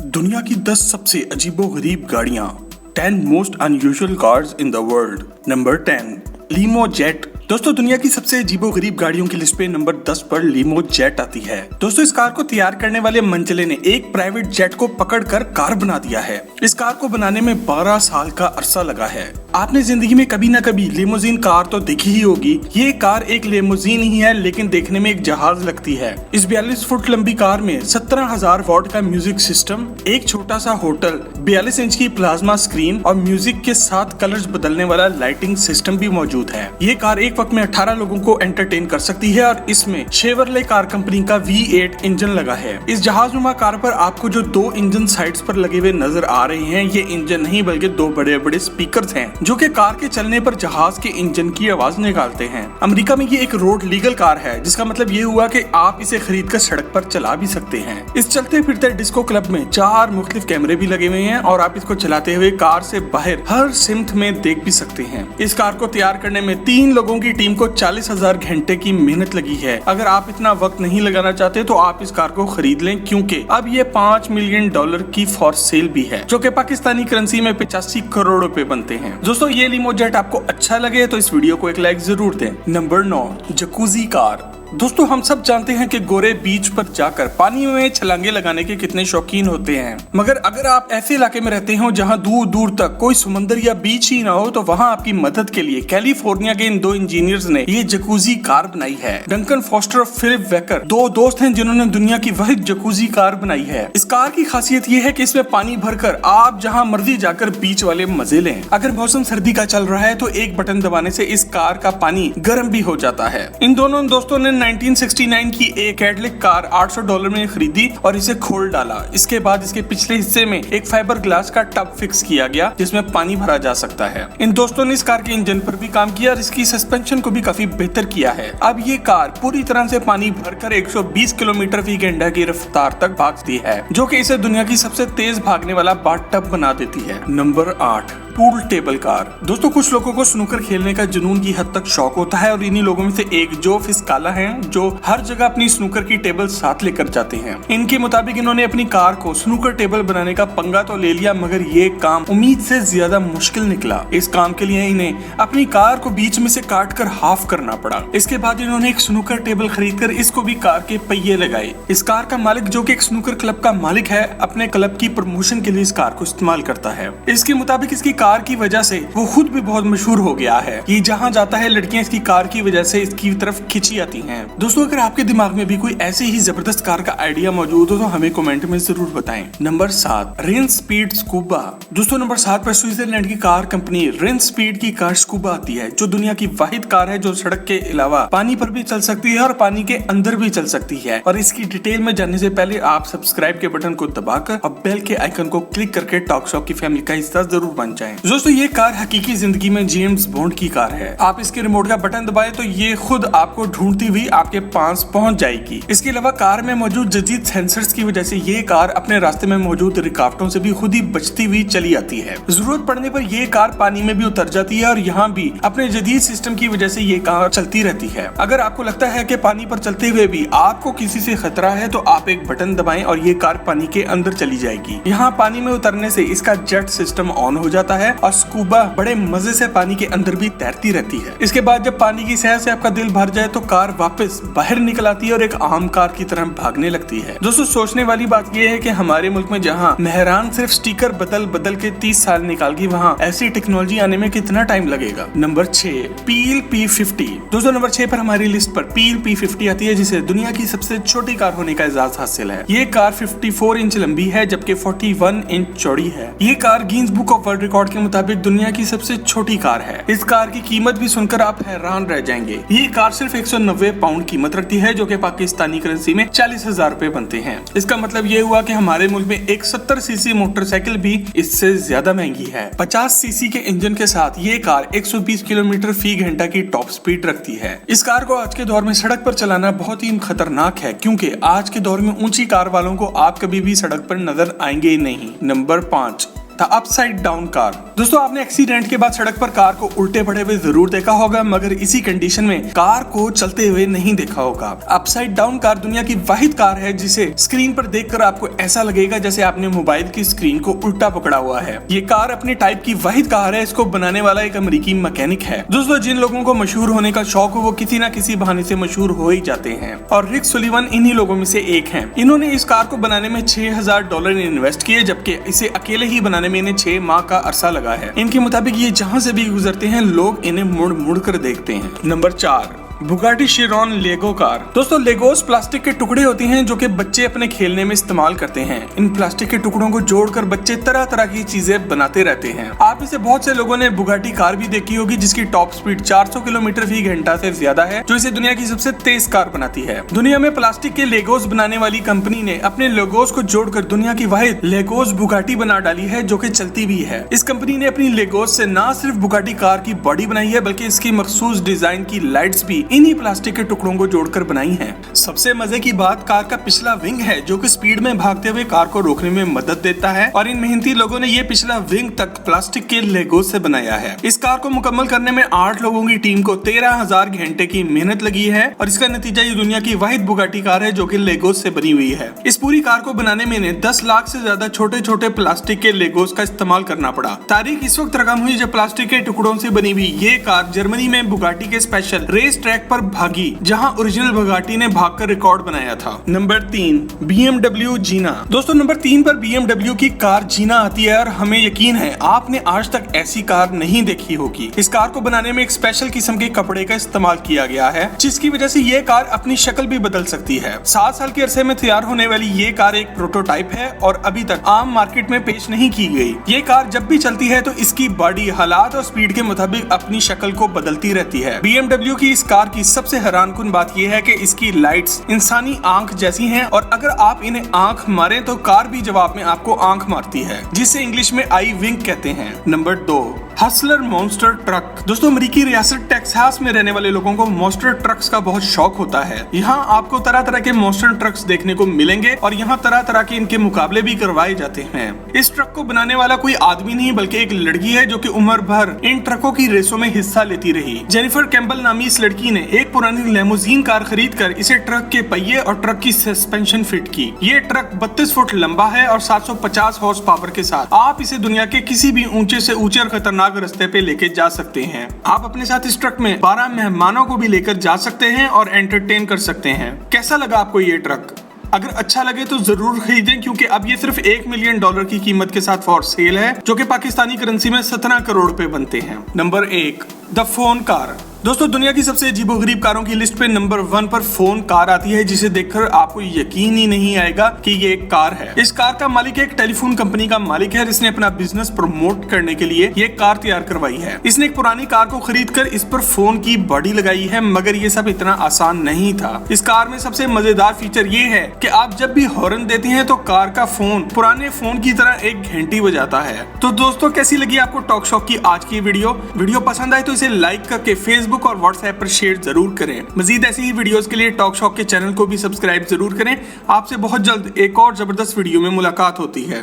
दुनिया की 10 सबसे अजीबोगरीब गाड़ियां 10 most unusual cars in the world. Number 10 लीमो जेट। दोस्तों दुनिया की सबसे अजीबोगरीब गाड़ियों की लिस्ट पे नंबर 10 पर लीमो जेट आती है। दोस्तों इस कार को तैयार करने वाले मंचले ने एक प्राइवेट जेट को पकड़कर कार बना दिया है। इस कार को बनाने में 12 साल का अरसा लगा है। आपने जिंदगी में कभी ना कभी लिमोजीन कार तो देखी ही होगी। ये कार एक लिमोजीन ही है, लेकिन देखने में एक जहाज लगती है। इस 42 फुट लंबी कार में 17,000 वॉट का म्यूजिक सिस्टम, एक छोटा सा होटल, 42 इंच की प्लाज्मा स्क्रीन और म्यूजिक के साथ कलर्स बदलने वाला लाइटिंग सिस्टम भी मौजूद है। ये कार एक वक्त में 18 लोगों को एंटरटेन कर सकती है और इसमें शेवरले कार कंपनी का V8 इंजन लगा है। इस जहाजनुमा कार पर आपको जो 2 इंजन साइड्स पर लगे हुए नजर आ रहे हैं, ये इंजन नहीं बल्कि 2 बड़े बड़े स्पीकर्स हैं जो कि कार के चलने पर जहाज के इंजन की आवाज निकालते हैं। अमेरिका में ये एक रोड लीगल कार है, जिसका मतलब ये हुआ कि आप इसे खरीद कर सड़क पर चला भी सकते हैं। इस चलते फिरते डिस्को क्लब में 4 मुख्तलिफ कैमरे भी लगे हुए हैं और आप इसको चलाते हुए कार से बाहर हर सिमत में देख भी सकते हैं। इस कार को तैयार करने में 3 लोगों की टीम को 40,000 घंटे की मेहनत लगी है। अगर आप इतना वक्त नहीं लगाना चाहते तो आप इस कार को खरीद लें, क्योंकि अब ये $5 मिलियन की फॉर सेल भी है, जो कि पाकिस्तानी करेंसी में 85 करोड़ रुपए बनते हैं। दोस्तों ये लीमो जेट आपको अच्छा लगे तो इस वीडियो को एक लाइक जरूर दें। Number 9 jacuzzi car. दोस्तों हम सब जानते हैं कि गोरे बीच पर जाकर पानी में छलांगे लगाने के कितने शौकीन होते हैं, मगर अगर आप ऐसे इलाके में रहते हो जहां दूर दूर तक कोई समुंदर या बीच ही ना हो, तो वहां आपकी मदद के लिए कैलिफोर्निया के इन 2 इंजीनियर्स ने ये जकूजी कार बनाई है। डंकन फॉस्टर और फिलिप वेकर 2 दोस्त हैं जिन्होंने दुनिया की वाहिद जकूजी कार बनाई है। इस कार की खासियत ये है कि इसमें पानी भरकर आप जहां मर्जी जाकर बीच वाले मजे लें। अगर मौसम सर्दी का चल रहा है तो एक बटन दबाने से इस कार का पानी गर्म भी हो जाता है। इन दोनों दोस्तों ने 1969 की एक कैडिलैक कार $800 में खरीदी और इसे खोल डाला। इसके बाद इसके पिछले हिस्से में एक फाइबर ग्लास का टब फिक्स किया गया जिसमें पानी भरा जा सकता है। इन दोस्तों ने इस कार के इंजन पर भी काम किया और इसकी सस्पेंशन को भी काफी बेहतर किया है। अब ये कार पूरी तरह से पानी भरकर 120 किलोमीटर फी घंटा की रफ्तार तक भागती है, जो कि इसे दुनिया की सबसे तेज भागने वाला बाथ टब बना देती है। Number 8 pool table car. दोस्तों कुछ लोगों को स्नूकर खेलने का जुनून की हद तक शौक होता है और इन्हीं लोगों में से एक जो फिस्काला हैं, जो हर जगह अपनी स्नूकर की टेबल साथ लेकर जाते हैं। इनके मुताबिक इन्होंने अपनी कार को स्नूकर टेबल बनाने का पंगा तो ले लिया, मगर ये काम उम्मीद से ज्यादा मुश्किल निकला। इस काम के लिए इन्हें अपनी कार को बीच में से काट कर हाफ करना पड़ा। इसके बाद इन्होंने एक स्नूकर टेबल खरीद कर इसको भी कार के पहिए लगाए। इस कार का मालिक, जो कि एक स्नूकर क्लब का मालिक है, अपने क्लब की प्रमोशन के लिए इस कार को इस्तेमाल करता है। इसके मुताबिक इसकी कार की वजह से वो खुद भी बहुत मशहूर हो गया है। ये जहाँ जाता है लड़कियां इसकी कार की वजह से इसकी तरफ खिंची आती हैं। दोस्तों अगर आपके दिमाग में भी कोई ऐसी ही जबरदस्त कार का आइडिया मौजूद हो तो हमें कमेंट में जरूर बताएं। Number 7 rain speed scuba. दोस्तों नंबर 7 पर स्विट्जरलैंड की कार कंपनी रेन स्पीड की कार स्कूबा आती है, जो दुनिया की वाहिद कार है जो सड़क के अलावा पानी पर भी चल सकती है और पानी के अंदर भी चल सकती है। और इसकी डिटेल में जानने से पहले आप सब्सक्राइब के बटन को दबाकर और बेल के आइकन को क्लिक करके टॉक शॉप की फैमिली का हिस्सा जरूर बन जाएं। दोस्तों ये कार हकीकी जिंदगी में जेम्स बॉन्ड की कार है। आप इसके रिमोट का बटन दबाए तो ये खुद आपको ढूंढती हुई आपके पास पहुंच जाएगी। इसके अलावा कार में मौजूद जदीद सेंसर्स की वजह से ये कार अपने रास्ते में मौजूद रुकावटों से भी खुद ही बचती हुई चली आती है। जरूरत पड़ने पर ये कार पानी में भी उतर जाती है और यहाँ भी अपने जदीद सिस्टम की वजह से ये कार चलती रहती है। अगर आपको लगता है कि पानी पर चलते हुए भी आपको किसी से खतरा है तो आप एक बटन दबाएं और ये कार पानी के अंदर चली जाएगी। यहाँ पानी में उतरने से इसका जेट सिस्टम ऑन हो जाता है और स्कूबा बड़े मजे से पानी के अंदर भी तैरती रहती है। इसके बाद जब पानी की सैर से आपका दिल भर जाए तो कार वापस बाहर निकल आती है और एक आम कार की तरह भागने लगती है। दोस्तों सोचने वाली बात यह है कि हमारे मुल्क में जहां मेहरान सिर्फ स्टिकर बदल बदल के 30 साल निकाल गई, वहां ऐसी टेक्नोलॉजी आने में कितना टाइम लगेगा। नंबर 6 पील P50। दोस्तों नंबर 6 पर हमारी लिस्ट पर पील P50 आती है, जिसे दुनिया की सबसे छोटी कार होने का एजाज हासिल है। ये कार 54 इंच लंबी है जबकि 41 इंच चौड़ी है। ये car Guinness book of world record के मुताबिक दुनिया की सबसे छोटी कार है। इस कार की कीमत भी सुनकर आप हैरान रह जाएंगे। ये कार सिर्फ 190 पाउंड कीमत रखती है, जो कि पाकिस्तानी करेंसी में 40,000 रुपए बनते हैं। इसका मतलब ये हुआ कि हमारे मुल्क में एक 70 सीसी मोटरसाइकिल भी इससे ज्यादा महंगी है। 50 सीसी के इंजन के साथ ये कार 120 किलोमीटर फी घंटा की टॉप स्पीड रखती है। इस कार को आज के दौर में सड़क पर चलाना बहुत ही खतरनाक है, क्योंकि आज के दौर में ऊंची कार वालों को आप कभी भी सड़क पर नजर आएंगे ही नहीं। Number 5 the upside down car. दोस्तों आपने एक्सीडेंट के बाद सड़क पर कार को उल्टे पड़े हुए जरूर देखा होगा, मगर इसी कंडीशन में कार को चलते हुए नहीं देखा होगा। अपसाइड डाउन कार दुनिया की वाहिद कार है जिसे स्क्रीन पर देखकर आपको ऐसा लगेगा जैसे आपने मोबाइल की स्क्रीन को उल्टा पकड़ा हुआ है। ये कार अपने टाइप की वाहिद कार है। इसको बनाने वाला एक अमेरिकी मैकेनिक है। दोस्तों जिन लोगों को मशहूर होने का शौक हो वो किसी न किसी बहाने से मशहूर हो ही जाते हैं, और रिक सुलिवन इन्हीं लोगों में से एक हैं। इन्होंने इस कार को बनाने में $6000 इन्वेस्ट किए, जबकि इसे अकेले ही बनाने में इन्हें 6 माह का अरसा लगा है। इनके मुताबिक ये जहाँ से भी गुजरते हैं लोग इन्हें मुड़ मुड़ कर देखते हैं। नंबर 4, बुगाटी शिरॉन लेगो कार। दोस्तों लेगोस प्लास्टिक के टुकड़े होते हैं जो कि बच्चे अपने खेलने में इस्तेमाल करते हैं। इन प्लास्टिक के टुकड़ों को जोड़कर बच्चे तरह तरह की चीजें बनाते रहते हैं। आप इसे बहुत से लोगों ने बुगाटी कार भी देखी होगी जिसकी टॉप स्पीड 400 किलोमीटर फी घंटा से ज्यादा है, जो इसे दुनिया की सबसे तेज कार बनाती है। दुनिया में प्लास्टिक के लेगोस बनाने वाली कंपनी ने अपने लेगोस को जोड़कर दुनिया की वाहिद लेगोस बुगाटी बना डाली है, जो कि चलती भी है। इस कंपनी ने अपनी लेगोस से न सिर्फ बुगाटी कार की बॉडी बनाई है बल्कि इसकी मखसूस डिजाइन की लाइट्स भी इन्हीं प्लास्टिक के टुकड़ों को जोड़कर बनाई हैं। सबसे मजे की बात कार का पिछला विंग है, जो कि स्पीड में भागते हुए कार को रोकने में मदद देता है, और इन मेहनती लोगों ने ये पिछला विंग तक प्लास्टिक के लेगो से बनाया है। इस कार को मुकम्मल करने में 8 लोगों की टीम को 13,000 घंटे की मेहनत लगी है, और इसका नतीजा ये दुनिया की वाहिद बुगाटी कार है जो कि लेगोस से बनी हुई है। इस पूरी कार को बनाने में इन्हें 10 लाख से ज्यादा छोटे छोटे प्लास्टिक के लेगोस का इस्तेमाल करना पड़ा। तारीख इस वक्त रकम हुई जब प्लास्टिक के टुकड़ों से बनी हुई ये कार जर्मनी में बुगाटी के स्पेशल रेस ट्रैक पर भागी, जहां ओरिजिनल बुगाटी ने भागकर रिकॉर्ड बनाया था। नंबर 3, BMW जीना। दोस्तों नंबर 3 पर BMW की कार जीना आती है, और हमें यकीन है आपने आज तक ऐसी कार नहीं देखी होगी। इस कार को बनाने में एक स्पेशल किस्म के कपड़े का इस्तेमाल किया गया है, जिसकी वजह से ये कार अपनी शक्ल भी बदल सकती है। 7 साल के अरसे में तैयार होने वाली ये कार एक प्रोटोटाइप है और अभी तक आम मार्केट में पेश नहीं की गई। ये कार जब भी चलती है तो इसकी बॉडी हालात और स्पीड के मुताबिक अपनी शक्ल को बदलती रहती है। BMW की इस कार की सबसे हैरानकुन बात यह है कि इसकी लाइट्स इंसानी आंख जैसी हैं, और अगर आप इन्हें आंख मारें तो कार भी जवाब में आपको आंख मारती है, जिसे इंग्लिश में आई विंक कहते हैं। Number 2, Hustler monster truck. दोस्तों अमेरिकी रियासत टेक्सास में रहने वाले लोगों को मॉन्स्टर ट्रक्स का बहुत शौक होता है। यहाँ आपको तरह तरह के मॉन्स्टर ट्रक्स देखने को मिलेंगे, और यहाँ तरह तरह के इनके मुकाबले भी करवाए जाते हैं। इस ट्रक को बनाने वाला कोई आदमी नहीं बल्कि एक लड़की है जो कि उम्र भर इन ट्रकों की रेसों में हिस्सा लेती रही। जेनिफर कैम्बल नामी इस लड़की ने एक पुरानी लेमोजीन कार खरीद कर इसे ट्रक के पहिए और ट्रक की सस्पेंशन फिट की। ये ट्रक 32 फुट लंबा है और 750 हॉर्स पावर के साथ आप इसे दुनिया के किसी भी ऊंचे से ऊंचे और खतरनाक रास्ते पे लेके जा सकते हैं। आप अपने साथ इस ट्रक में 12 मेहमानों को भी लेकर जा सकते हैं और एंटरटेन कर सकते हैं। कैसा लगा आपको ये ट्रक? अगर अच्छा लगे तो जरूर खरीदें, क्योंकि अब ये सिर्फ $1 मिलियन की कीमत के साथ फॉर सेल है, जो कि पाकिस्तानी करेंसी में 17 करोड़ रुपए बनते हैं। Number 1, the phone car. दोस्तों दुनिया की सबसे अजीबोगरीब कारों की लिस्ट पे नंबर 1 पर फोन कार आती है, जिसे देखकर आपको यकीन ही नहीं आएगा कि ये एक कार है। इस कार का मालिक एक टेलीफोन कंपनी का मालिक है, जिसने अपना बिजनेस प्रमोट करने के लिए ये कार तैयार करवाई है। इसने एक पुरानी कार को खरीद कर इस पर फोन की बॉडी लगाई है, मगर ये सब इतना आसान नहीं था। इस कार में सबसे मजेदार फीचर ये है कि आप जब भी हॉर्न देते हैं तो कार का फोन पुराने फोन की तरह एक घंटी बजाता है। तो दोस्तों कैसी लगी आपको टॉक शॉक की आज की वीडियो पसंद आए तो इसे लाइक करके फेसबुक और व्हाट्सएप पर शेयर जरूर करें। मजीद ऐसी ही वीडियोस के लिए टॉक शॉक के चैनल को भी सब्सक्राइब जरूर करें। आपसे बहुत जल्द एक और जबरदस्त वीडियो में मुलाकात होती है।